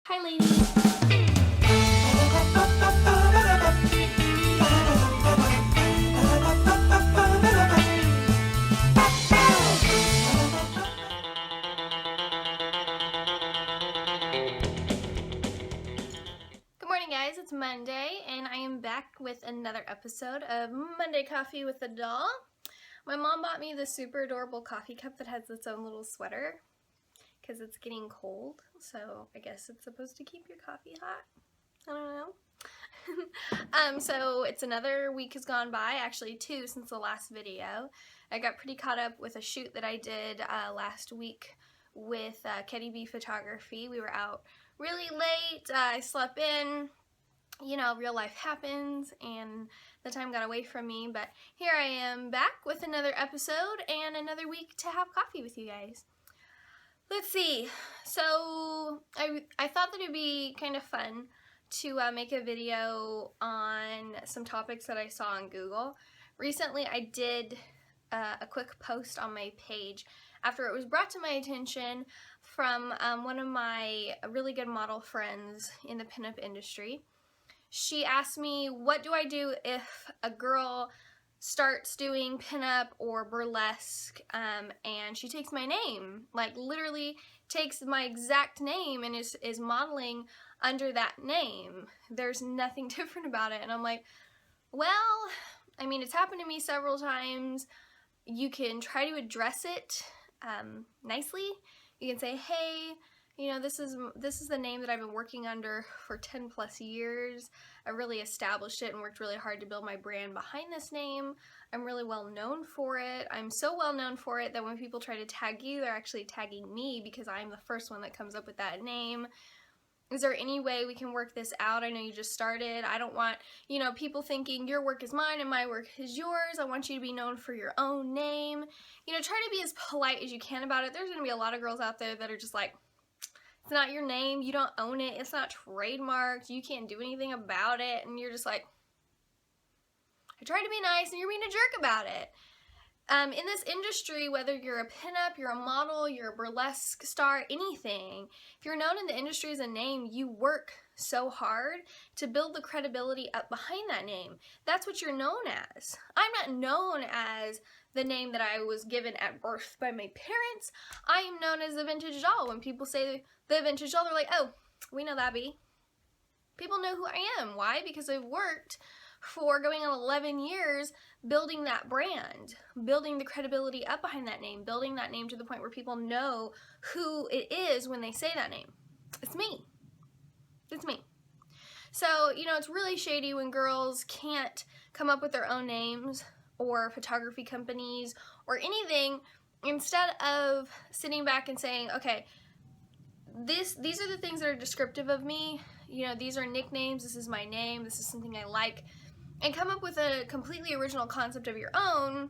Hi, ladies. Good morning, guys. It's Monday, and I am back with another episode of Monday Coffee with the Doll. My mom bought me this super adorable coffee cup that has its own little sweater because it's getting cold, so I guess it's supposed to keep your coffee hot. I don't know. So it's another week has gone by, actually 2 since the last video. I got pretty caught up with a shoot that I did last week with Ketty B Photography. We were out really late. I slept in. You know, real life happens and the time got away from me, but here I am back with another episode and another week to have coffee with you guys. Let's see. So I thought that it'd be kind of fun to make a video on some topics that I saw on Google. Recently I did a quick post on my page after it was brought to my attention from one of my really good model friends in the pinup industry. She asked me, what do I do if a girl starts doing pinup or burlesque and she takes my name, like literally takes my exact name and is modeling under that name. There's nothing different about it. And I'm like, well, I mean, it's happened to me several times. You can try to address it nicely. You can say, hey, you know, this is the name that I've been working under for 10 plus years. I really established it and worked really hard to build my brand behind this name. I'm really well known for it. I'm so well known for it that when people try to tag you, they're actually tagging me because I'm the first one that comes up with that name. Is there any way we can work this out? I know you just started. I don't want, you know, people thinking your work is mine and my work is yours. I want you to be known for your own name. You know, try to be as polite as you can about it. There's going to be a lot of girls out there that are just like, it's not your name, you don't own it, it's not trademarked, you can't do anything about it, and you're just like, I tried to be nice and you're being a jerk about it. In this industry, whether you're a pinup, you're a model, you're a burlesque star, anything, if you're known in the industry as a name, you work so hard to build the credibility up behind that name. That's what you're known as. I'm not known as the name that I was given at birth by my parents. I am known as the Vintage Doll. When people say the Vintage Doll, they're like, oh, we know that bee. People know who I am. Why? Because I've worked for going on 11 years building that brand, building the credibility up behind that name, building that name to the point where people know who it is when they say that name. It's me. It's me. So, you know, it's really shady when girls can't come up with their own names or photography companies or anything, instead of sitting back and saying, okay, these are the things that are descriptive of me. You know, these are nicknames, this is my name, this is something I like, and come up with a completely original concept of your own.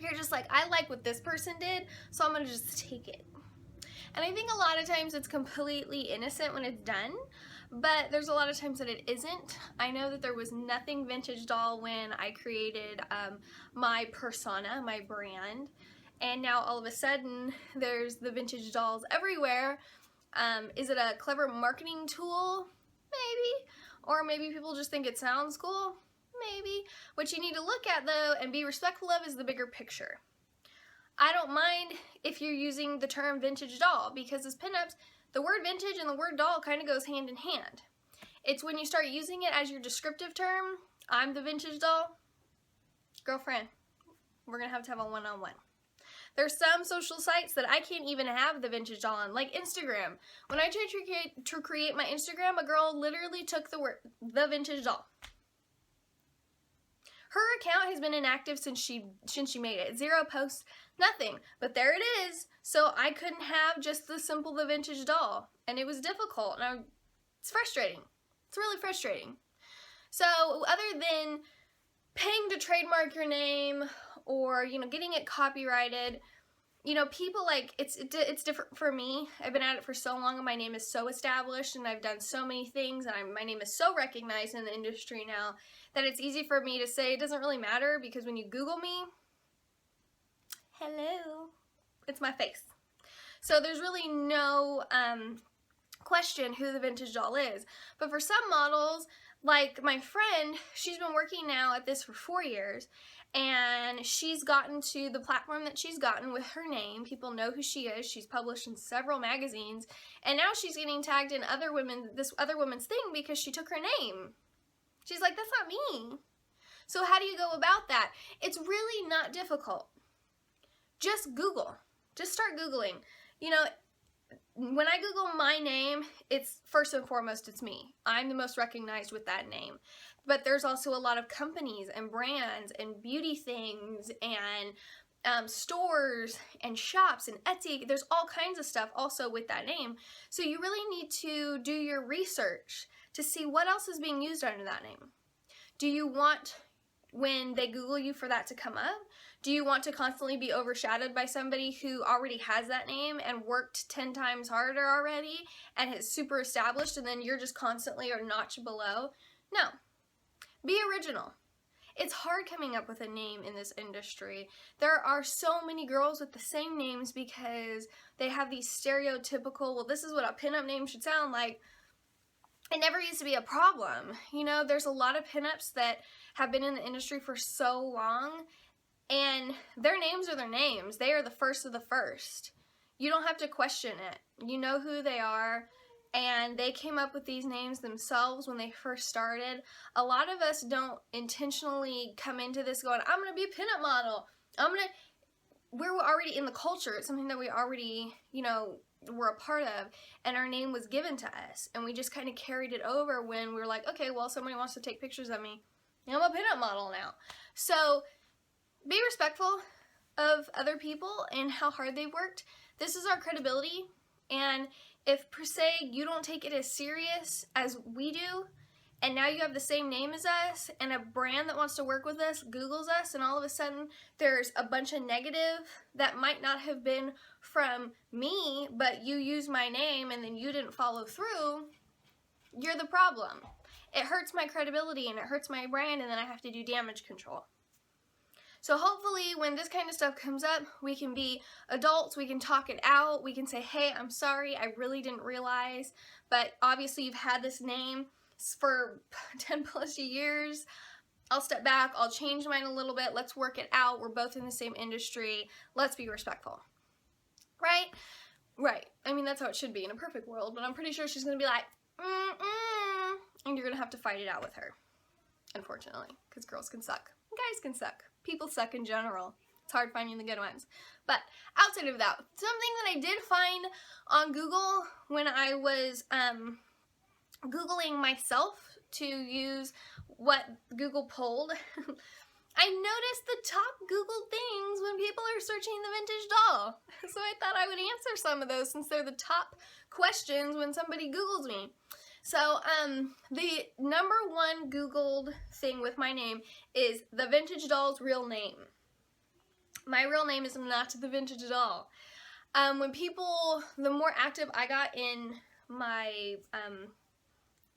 You're just like, I like what this person did, so I'm gonna just take it. And I think a lot of times it's completely innocent when it's done, but there's a lot of times that it isn't. I know that there was nothing Vintage Doll when I created my persona, my brand, and now all of a sudden there's the Vintage Dolls everywhere. Is it a clever marketing tool? Maybe. Or maybe people just think it sounds cool? Maybe. What you need to look at though and be respectful of is the bigger picture. I don't mind if you're using the term Vintage Doll, because as pinups, the word vintage and the word doll kind of goes hand in hand. It's when you start using it as your descriptive term, I'm the Vintage Doll, girlfriend, we're going to have a one-on-one. There's some social sites that I can't even have the Vintage Doll on, like Instagram. When I tried to create my Instagram, a girl literally took the word, the Vintage Doll. Her account has been inactive since she made it. 0 posts, nothing. But there it is. So I couldn't have just the simple the Vintage Doll. And it was difficult. And it's frustrating. It's really frustrating. So other than paying to trademark your name or, you know, getting it copyrighted, you know, people like, it's different for me. I've been at it for so long and my name is so established and I've done so many things and my name is so recognized in the industry now that it's easy for me to say it doesn't really matter, because when you Google me, hello, it's my face. So there's really no question who the vintage doll is. But for some models, like my friend, she's been working now at this for 4 years, and she's gotten to the platform that she's gotten with her name. People know who she is. She's published in several magazines, and now she's getting tagged in this other woman's thing because she took her name. She's like, that's not me. So how do you go about that? It's really not difficult. Just Google. Just start Googling. You know, when I Google my name, it's first and foremost, it's me. I'm the most recognized with that name. But there's also a lot of companies and brands and beauty things and stores and shops and Etsy. There's all kinds of stuff also with that name. So you really need to do your research to see what else is being used under that name. Do you want, when they Google you, for that to come up? Do you want to constantly be overshadowed by somebody who already has that name and worked 10 times harder already and is super established, and then you're just constantly a notch below? No. Be original. It's hard coming up with a name in this industry. There are so many girls with the same names because they have these stereotypical, well, this is what a pinup name should sound like. It never used to be a problem. You know, there's a lot of pinups that have been in the industry for so long, and their names are their names. They are the first of the first. You don't have to question it. You know who they are, and they came up with these names themselves when they first started. A lot of us don't intentionally come into this going, I'm going to be a pinup model. We're already in the culture. It's something that we already, you know, were a part of, and our name was given to us, and we just kind of carried it over when we were like, okay, well, somebody wants to take pictures of me. I'm a pinup model now. So be respectful of other people and how hard they've worked. This is our credibility, and if per se you don't take it as serious as we do, and now you have the same name as us, and a brand that wants to work with us Googles us, and all of a sudden there's a bunch of negative that might not have been from me, but you used my name and then you didn't follow through, you're the problem. It hurts my credibility and it hurts my brand, and then I have to do damage control. So hopefully when this kind of stuff comes up, we can be adults, we can talk it out, we can say, hey, I'm sorry, I really didn't realize, but obviously you've had this name for 10 plus years. I'll step back, I'll change mine a little bit, let's work it out, we're both in the same industry, let's be respectful. Right? Right. I mean, that's how it should be in a perfect world, but I'm pretty sure she's going to be like, and you're going to have to fight it out with her, unfortunately, because girls can suck. Guys can suck. People suck in general. It's hard finding the good ones. But outside of that, something that I did find on Google when I was Googling myself to use what Google pulled, I noticed the top Google things when people are searching the vintage doll. So I thought I would answer some of those since they're the top questions when somebody Googles me. So the number one Googled thing with my name is the vintage doll's real name. My real name is not the vintage doll. When people, the more active I got in my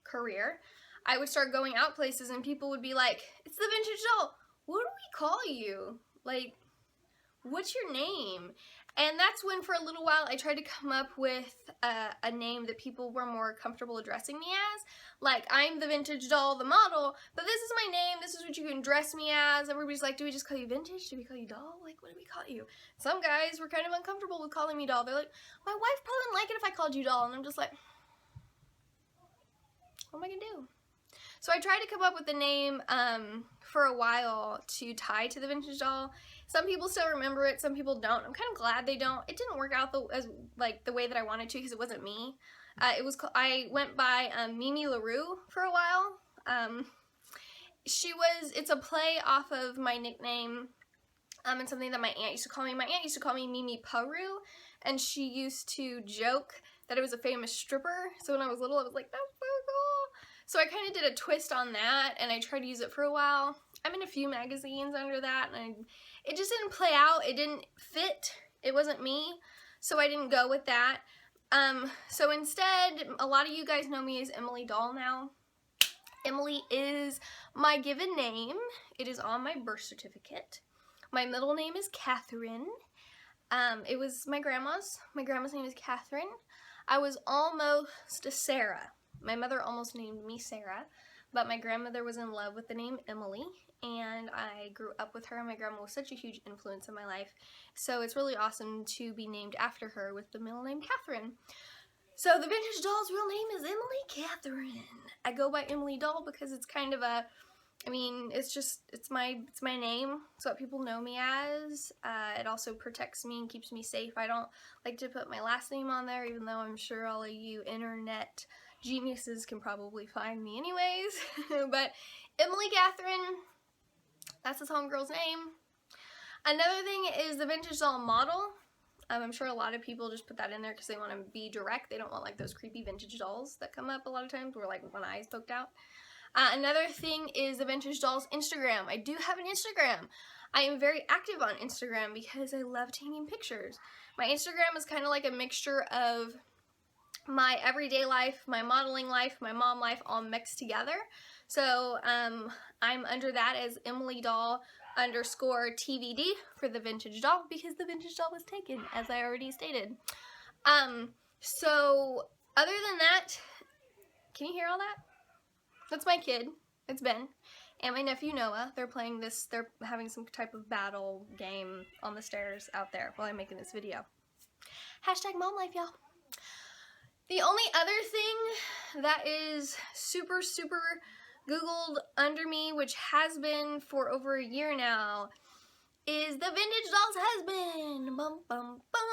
career, I would start going out places and people would be like, it's the vintage doll. What do we call you? Like, what's your name? And that's when for a little while I tried to come up with a name that people were more comfortable addressing me as. Like, I'm the vintage doll, the model, but this is my name, this is what you can address me as. Everybody's like, do we just call you vintage? Do we call you doll? Like, what do we call you? Some guys were kind of uncomfortable with calling me doll. They're like, my wife probably wouldn't like it if I called you doll. And I'm just like, what am I gonna do? So I tried to come up with a name for a while to tie to the vintage doll. Some people still remember it, some people don't. I'm kind of glad they don't. It didn't work out the way that I wanted to because it wasn't me. I went by Mimi LaRue for a while. It's a play off of my nickname and something that my aunt used to call me. My aunt used to call me Mimi Paru, and she used to joke that it was a famous stripper. So when I was little, I was like, that's so cool. So I kind of did a twist on that, and I tried to use it for a while. I'm in a few magazines under that, and it just didn't play out. It didn't fit. It wasn't me, so I didn't go with that. So instead, a lot of you guys know me as Emily Doll now. Emily is my given name. It is on my birth certificate. My middle name is Catherine. It was my grandma's. My grandma's name is Catherine. I was almost a Sarah. My mother almost named me Sarah, but my grandmother was in love with the name Emily, and I grew up with her, and my grandma was such a huge influence in my life. So it's really awesome to be named after her with the middle name Catherine. So the vintage doll's real name is Emily Catherine. I go by Emily Doll because it's kind of a, I mean, it's my name. It's what people know me as. It also protects me and keeps me safe. I don't like to put my last name on there, even though I'm sure all of you internet geniuses can probably find me anyways. But Emily Catherine, that's this homegirl's name. Another thing is the vintage doll model. I'm sure a lot of people just put that in there because they want to be direct. They don't want like those creepy vintage dolls that come up a lot of times where like one eye's poked out. Another thing is the vintage doll's Instagram. I do have an Instagram. I am very active on Instagram because I love taking pictures. My Instagram is kind of like a mixture of my everyday life, my modeling life, my mom life all mixed together. So I'm under that as Emily Doll _TVD for the vintage doll because the vintage doll was taken, as I already stated. So other than that, can you hear all that? That's my kid. It's Ben. And my nephew Noah. They're playing this, they're having some type of battle game on the stairs out there while I'm making this video. Hashtag mom life, y'all. The only other thing that is super Googled under me, which has been for over a year now, is the vintage doll's husband. Bum, bum, bum.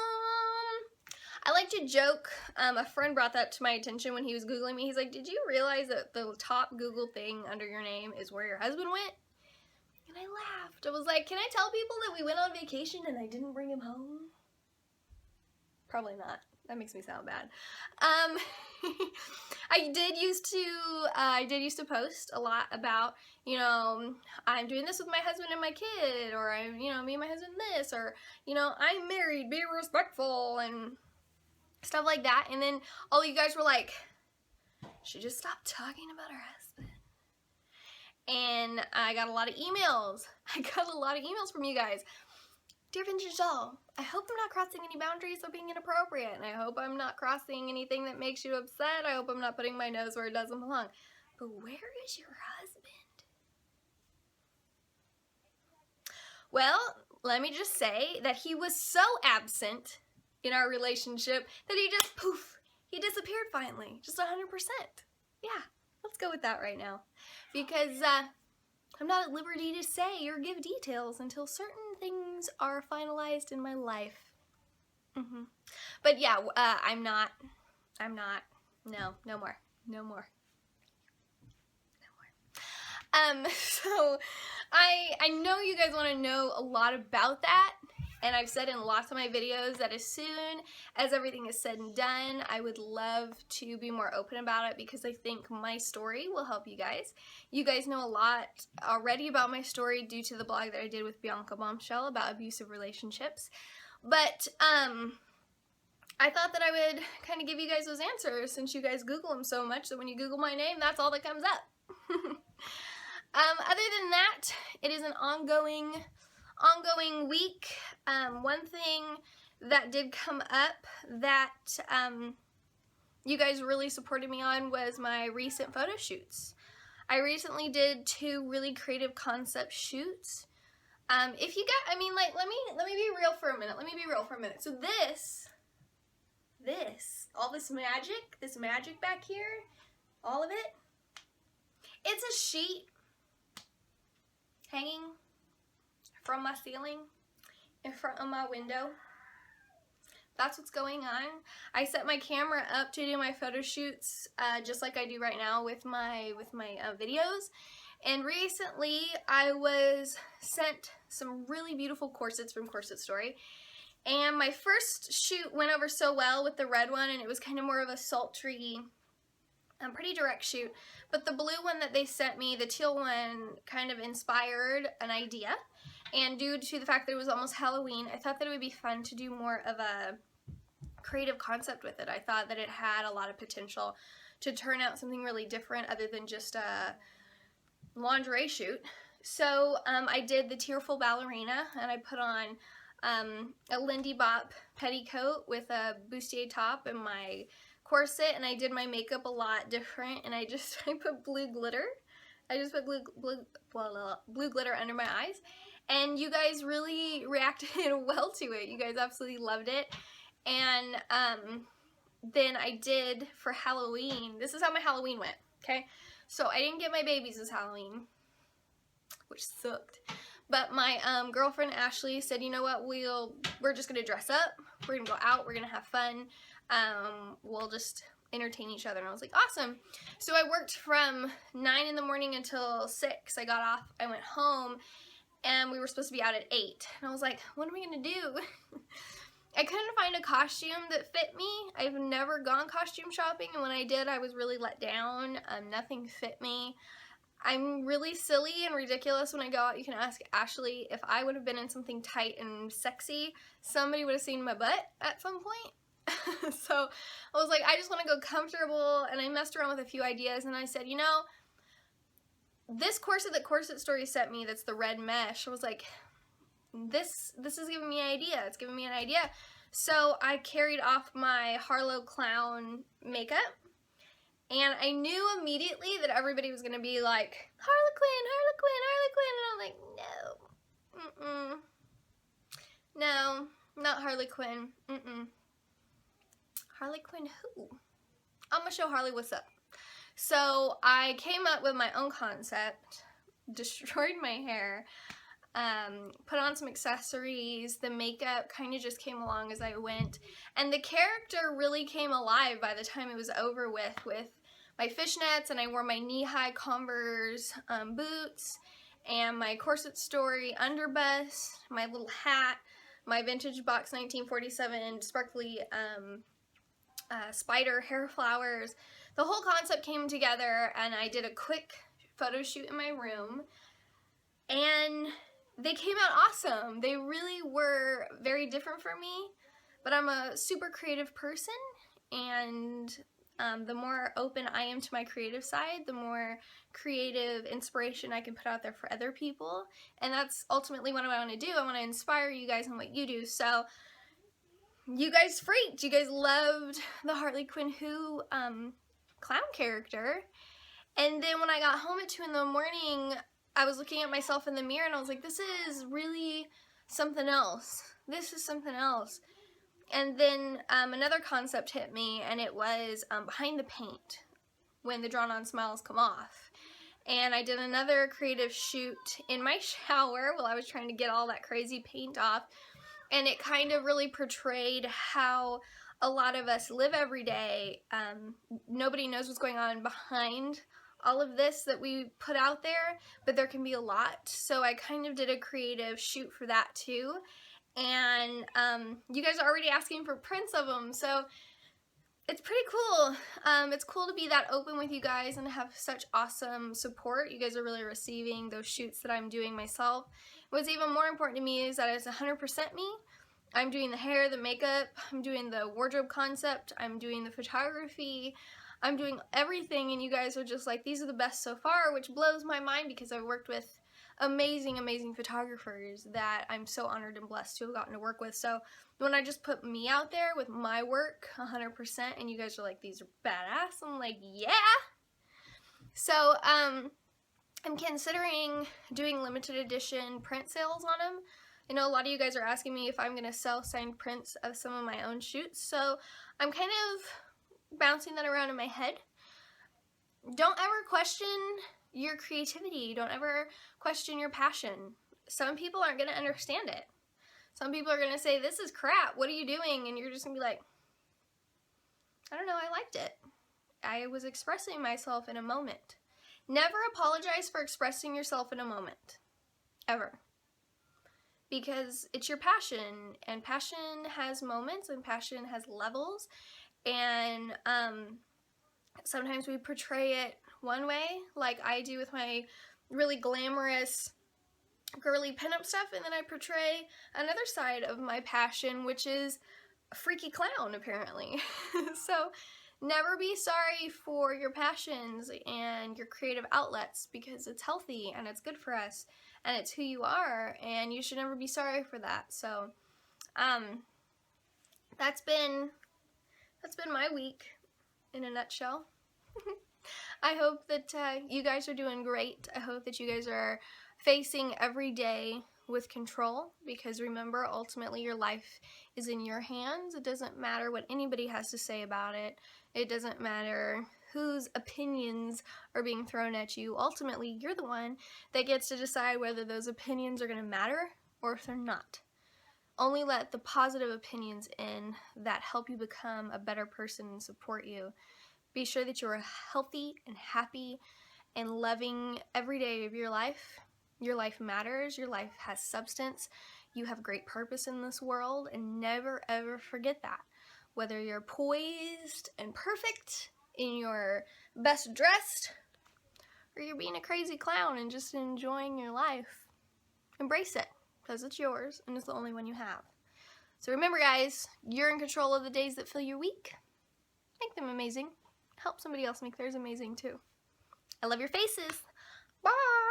I like to joke, a friend brought that to my attention when he was Googling me. He's like, did you realize that the top Google thing under your name is where your husband went? And I laughed. I was like, can I tell people that we went on vacation and I didn't bring him home? Probably not. That makes me sound bad. I did used to post a lot about, you know, I'm doing this with my husband and my kid, or I'm, you know, me and my husband this, or, you know, I'm married, be respectful, and stuff like that. And then all you guys were like, she just stopped talking about her husband. And I got a lot of emails. I got a lot of emails from you guys. Dear Vintage Doll, I hope I'm not crossing any boundaries or being inappropriate, and I hope I'm not crossing anything that makes you upset. I hope I'm not putting my nose where it doesn't belong. But where is your husband? Well, let me just say that he was so absent in our relationship that he just, poof, he disappeared finally. Just 100%. Yeah, let's go with that right now. Because I'm not at liberty to say or give details until certain things are finalized in my life. But yeah, I'm not, no more. So I know you guys want to know a lot about that, and I've said in lots of my videos that as soon as everything is said and done, I would love to be more open about it because I think my story will help you guys. You guys know a lot already about my story due to the blog that I did with Bianca Bombshell about abusive relationships, but I thought that I would kind of give you guys those answers since you guys Google them so much that when you Google my name, that's all that comes up. Other than that, it is an ongoing week. One thing that did come up that you guys really supported me on was my recent photo shoots. I recently did 2 really creative concept shoots. If you got, I mean, like, let me be real for a minute. So all this magic back here, all of it, it's a sheet hanging from my ceiling in front of my window. That's what's going on. I set my camera up to do my photo shoots just like I do right now with my videos. And recently I was sent some really beautiful corsets from Corset Story. And my first shoot went over so well with the red one, and it was kind of more of a sultry, pretty direct shoot. But the blue one that they sent me, the teal one, kind of inspired an idea. And due to the fact that it was almost Halloween, I thought that it would be fun to do more of a creative concept with it. I thought that it had a lot of potential to turn out something really different other than just a lingerie shoot. So I did the Tearful Ballerina, and I put on a Lindy Bop petticoat with a bustier top and my corset, and I did my makeup a lot different, and I put blue glitter. I just put blue glitter under my eyes, and you guys really reacted well to it. You guys absolutely loved it. And then I did for Halloween, this is how my Halloween went, okay? So I didn't get my babies this Halloween, which sucked. But my girlfriend Ashley said, you know what, we're just gonna dress up, we're gonna go out, we're gonna have fun, we'll just entertain each other. And I was like, awesome. So I worked from 9 in the morning until 6. I got off, I went home, and we were supposed to be out at 8. And I was like, what am I gonna do? I couldn't find a costume that fit me. I've never gone costume shopping, and when I did, I was really let down. Nothing fit me. I'm really silly and ridiculous when I go out. You can ask Ashley. If I would have been in something tight and sexy, somebody would have seen my butt at some point. So I was like, I just want to go comfortable, and I messed around with a few ideas, and I said, you know, this corset that Corset Story sent me, that's the red mesh, I was like, this is giving me an idea. It's giving me an idea. So I carried off my Harlow Clown makeup, and I knew immediately that everybody was going to be like, Harley Quinn, Harley Quinn, Harley Quinn, and I'm like, no, not Harley Quinn, Harley Quinn who? I'm going to show Harley what's up. So I came up with my own concept, destroyed my hair, put on some accessories. The makeup kind of just came along as I went, and the character really came alive by the time it was over with my fishnets, and I wore my knee-high Converse boots, and my Corset Story underbust, my little hat, my vintage box 1947 sparkly spider hair flowers. The whole concept came together, and I did a quick photo shoot in my room, and they came out awesome. They really were very different for me, but I'm a super creative person, and the more open I am to my creative side, the more creative inspiration I can put out there for other people, and that's ultimately what I want to do. I want to inspire you guys in what you do. So you guys freaked. You guys loved the Harley Quinn Who clown character, and then when I got home at 2 in the morning, I was looking at myself in the mirror, and I was like, this is really something else. This is something else. And then another concept hit me, and it was behind the paint, when the drawn-on smiles come off. And I did another creative shoot in my shower while I was trying to get all that crazy paint off, and it kind of really portrayed how a lot of us live every day. Nobody knows what's going on behind all of this that we put out there, but there can be a lot. So I kind of did a creative shoot for that too, and you guys are already asking for prints of them, so it's pretty cool. It's cool to be that open with you guys and have such awesome support. You guys are really receiving those shoots that I'm doing myself. What's even more important to me is that it's 100% me. I'm doing the hair, the makeup, I'm doing the wardrobe concept, I'm doing the photography, I'm doing everything, and you guys are just like, these are the best so far, which blows my mind because I've worked with amazing, amazing photographers that I'm so honored and blessed to have gotten to work with. So when I just put me out there with my work 100%, and you guys are like, these are badass, I'm like, yeah! So I'm considering doing limited edition print sales on them. I know a lot of you guys are asking me if I'm going to sell signed prints of some of my own shoots, so I'm kind of bouncing that around in my head. Don't ever question your creativity. Don't ever question your passion. Some people aren't going to understand it. Some people are going to say, this is crap, what are you doing? And you're just going to be like, I don't know, I liked it. I was expressing myself in a moment. Never apologize for expressing yourself in a moment. Ever. Because it's your passion, and passion has moments, and passion has levels, and sometimes we portray it one way, like I do with my really glamorous, girly pinup stuff, and then I portray another side of my passion, which is a freaky clown, apparently. So never be sorry for your passions and your creative outlets, because it's healthy and it's good for us and it's who you are, and you should never be sorry for that. So That's been my week in a nutshell. I hope that you guys are doing great. I hope that you guys are facing every day with control, because remember, ultimately your life is in your hands. It doesn't matter what anybody has to say about it. It doesn't matter whose opinions are being thrown at you. Ultimately, you're the one that gets to decide whether those opinions are going to matter or if they're not. Only let the positive opinions in that help you become a better person and support you. Be sure that you're healthy and happy and loving every day of your life. Your life matters. Your life has substance. You have great purpose in this world, and never ever forget that. Whether you're poised and perfect, in your best dressed, or you're being a crazy clown and just enjoying your life, embrace it, because it's yours and it's the only one you have. So remember, guys, you're in control of the days that fill your week. Make them amazing. Help somebody else make theirs amazing too. I love your faces. Bye!